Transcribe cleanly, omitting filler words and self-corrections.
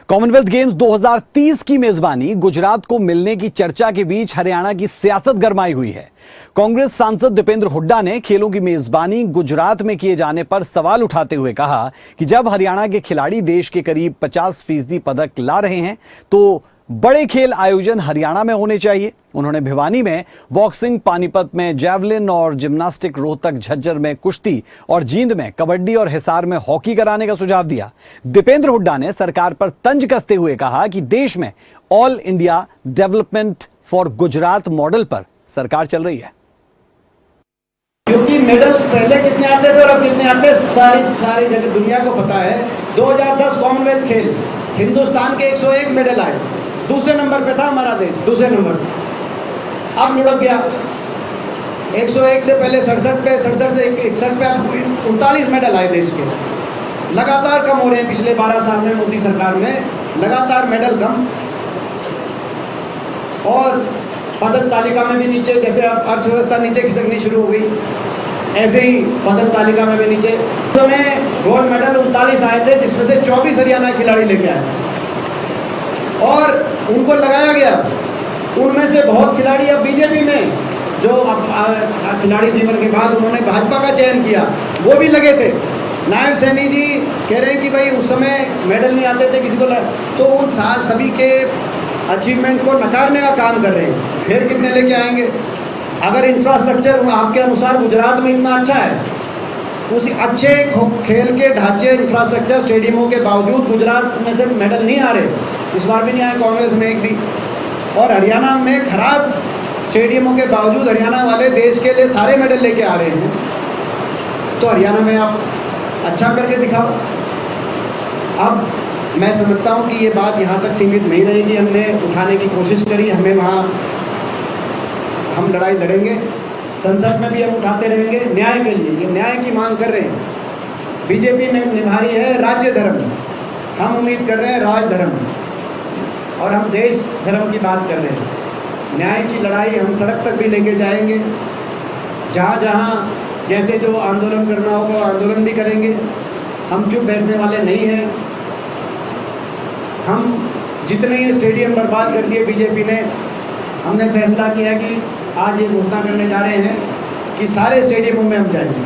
Commonwealth games 2030 की मेजबानी गुजरात को मिलने की चर्चा के बीच हरियाणा की सियासत गरमाई हुई है। कांग्रेस सांसद दीपेंद्र हुड्डा ने खेलों की मेजबानी गुजरात में किए जाने पर सवाल उठाते हुए कहा कि जब हरियाणा के खिलाड़ी देश के करीब 50% पदक ला रहे हैं तो बड़े खेल आयोजन हरियाणा में होने चाहिए। उन्होंने भिवानी में बॉक्सिंग, पानीपत में जैवलिन और जिम्नास्टिक, रोहतक झज्जर में कुश्ती और जींद में कबड्डी और हिसार में हॉकी कराने का सुझाव दिया। दीपेंद्र हुड्डा ने सरकार पर तंज कसते हुए कहा कि देश में all India development for Gujarat model पर सरकार चल रही है। क्योंकि मेडल पहले कितने आते थे और अब कितने आते सारी जगह दुनिया को पता है। 2010 कॉमनवेल्थ खेल हिंदुस्तान के 101 मेडल आए, दूसरे नंबर पे था हमारा देश, दूसरे नंबर। अब लुढ़क गया 101 से पहले 67 पे, 67 से 61 पे अब 39 मेडल आए देश के। लगातार कम हो रहे हैं पिछले 12 साल में मोदी सरकार में, लगातार मेडल कम। और पदक तालिका में भी नीचे, जैसे अब अर्थव्यवस्था नीचे खिसकनी शुरू हो गई, ऐसे ही पदक तालिका में भी नीचे। तो में गोल्ड मेडल 39 आए थे, जिसमें से 24 हरियाणा खिलाड़ी लेके आए और उनको लगाया गया। उनमें से बहुत खिलाड़ी अब बीजेपी में, जो अब खिलाड़ी जीवन के बाद उन्होंने भाजपा का चयन किया, वो भी लगे थे। नायब सैनी जी कह रहे हैं कि भाई उस समय मेडल नहीं आते थे किसी को, तो उन सभी के अचीवमेंट को नकारने का काम कर रहे हैं। फिर कितने लेके आएंगे? अगर इंफ्रास्ट्रक्चर आपके अनुसार गुजरात में इतना अच्छा है, उस अच्छे खेल के ढांचे, इंफ्रास्ट्रक्चर, स्टेडियमों के बावजूद गुजरात में से मेडल नहीं आ रहे। इस बार भी नहीं आए कांग्रेस में एक भी। और हरियाणा में खराब स्टेडियमों के बावजूद हरियाणा वाले देश के लिए सारे मेडल लेके आ रहे हैं। तो हरियाणा में आप अच्छा करके दिखाओ। अब मैं समझता हूँ कि ये बात यहाँ तक सीमित नहीं रहेगी। हमने उठाने की कोशिश करी, हमें वहाँ हम लड़ाई लड़ेंगे, संसद में भी हम उठाते रहेंगे न्याय के लिए। ये न्याय की मांग कर रहे हैं। बीजेपी ने निभा रही है राज्य धर्म, हम उम्मीद कर रहे हैं राज धर्म, और हम देश धर्म की बात कर रहे हैं। न्याय की लड़ाई हम सड़क तक भी लेके जाएंगे। जहाँ जहाँ जैसे जो आंदोलन करना होगा आंदोलन भी करेंगे। हम चुप बैठने वाले नहीं हैं। हम जितने ये स्टेडियम बर्बाद कर दिए बीजेपी ने, हमने फैसला किया कि आज ये घोषणा करने जा रहे हैं कि सारे स्टेडियमों में हम जाएंगे।